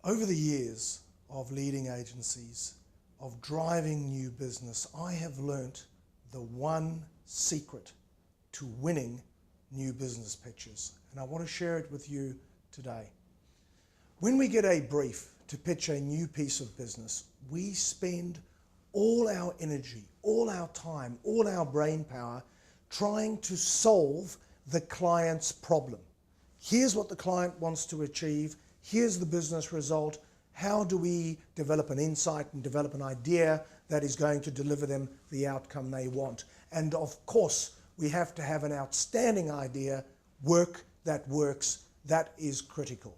Over the years of leading agencies, of driving new business, I have learnt the one secret to winning new business pitches, and I want to share it with you today. When we get a brief to pitch a new piece of business, we spend all our energy, all our time, all our brain power trying to solve the client's problem. Here's what the client wants to achieve. Here's the business result. How do we develop an insight and develop an idea that is going to deliver them the outcome they want? And of course, we have to have an outstanding idea, work that works. That is critical.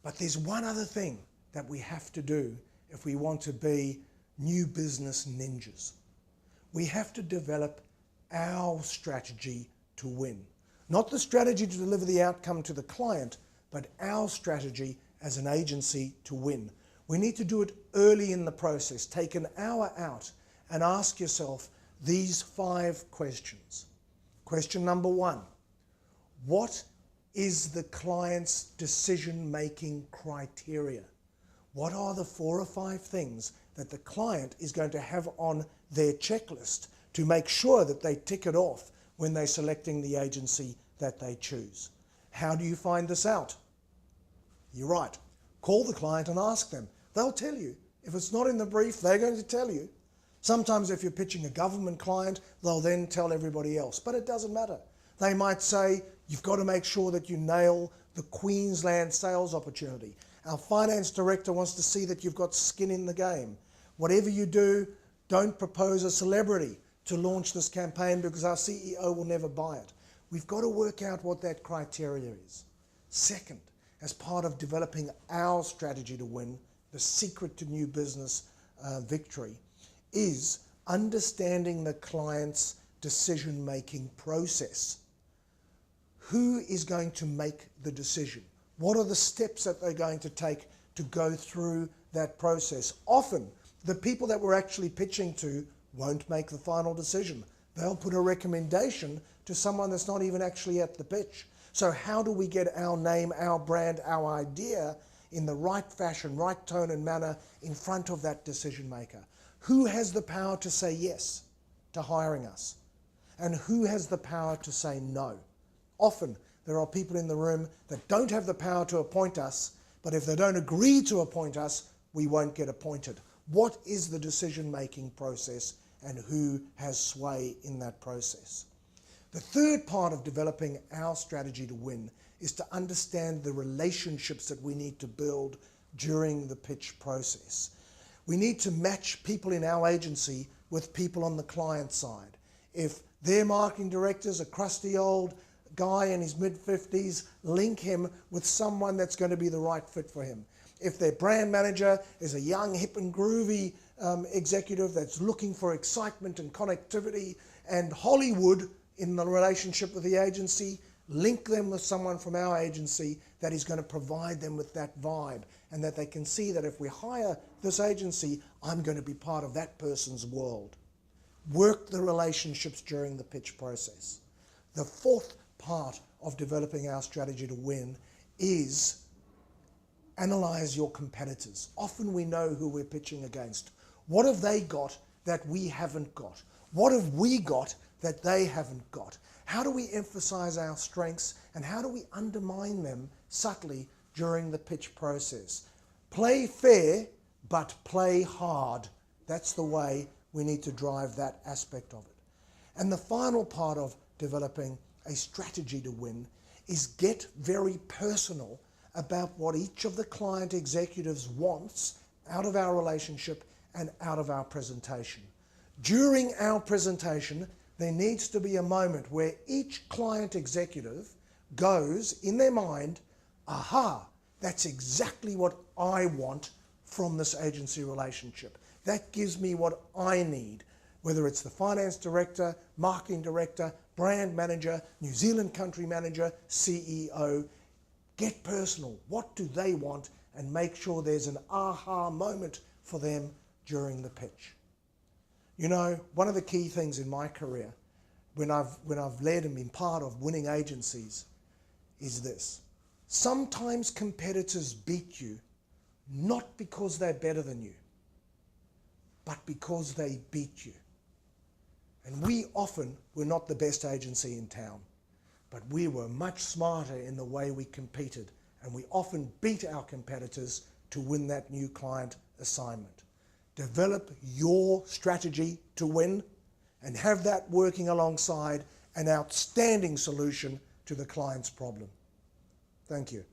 But there's one other thing that we have to do if we want to be new business ninjas. We have to develop our strategy to win. Not the strategy to deliver the outcome to the client, but our strategy as an agency to win. We need to do it early in the process. Take an hour out and ask yourself these 5 questions. Question number 1, what is the client's decision-making criteria? What are the 4 or 5 things that the client is going to have on their checklist to make sure that they tick it off when they're selecting the agency that they choose? How do you find this out? You're right. Call the client and ask them. They'll tell you. If it's not in the brief, they're going to tell you. Sometimes if you're pitching a government client, they'll then tell everybody else. But it doesn't matter. They might say, you've got to make sure that you nail the Queensland sales opportunity. Our finance director wants to see that you've got skin in the game. Whatever you do, don't propose a celebrity to launch this campaign because our CEO will never buy it. We've got to work out what that criteria is. Second, as part of developing our strategy to win, the secret to new business victory is understanding the client's decision-making process. Who is going to make the decision? What are the steps that they're going to take to go through that process? Often, the people that we're actually pitching to won't make the final decision. They'll put a recommendation to someone that's not even actually at the pitch. So how do we get our name, our brand, our idea in the right fashion, right tone and manner in front of that decision maker? Who has the power to say yes to hiring us? And who has the power to say no? Often there are people in the room that don't have the power to appoint us, but if they don't agree to appoint us, we won't get appointed. What is the decision-making process and who has sway in that process? The third part of developing our strategy to win is to understand the relationships that we need to build during the pitch process. We need to match people in our agency with people on the client side. If their marketing director's a crusty old guy in his mid-50s, link him with someone that's going to be the right fit for him. If their brand manager is a young, hip and groovy executive that's looking for excitement and connectivity and Hollywood in the relationship with the agency, link them with someone from our agency that is going to provide them with that vibe and that they can see that if we hire this agency, I'm going to be part of that person's world. Work the relationships during the pitch process. The fourth part of developing our strategy to win is analyze your competitors. Often we know who we're pitching against. What have they got that we haven't got? What have we got that they haven't got? How do we emphasize our strengths and how do we undermine them subtly during the pitch process? Play fair, but play hard. That's the way we need to drive that aspect of it. And the final part of developing a strategy to win is get very personal about what each of the client executives wants out of our relationship and out of our presentation. During our presentation, there needs to be a moment where each client executive goes in their mind, aha, that's exactly what I want from this agency relationship. That gives me what I need, whether it's the finance director, marketing director, brand manager, New Zealand country manager, CEO. Get personal. What do they want? And make sure there's an aha moment for them during the pitch. You know, one of the key things in my career, when I've led and been part of winning agencies, is this. Sometimes competitors beat you not because they're better than you, but because they beat you. And we often were not the best agency in town, but we were much smarter in the way we competed, and we often beat our competitors to win that new client assignment. Develop your strategy to win and have that working alongside an outstanding solution to the client's problem. Thank you.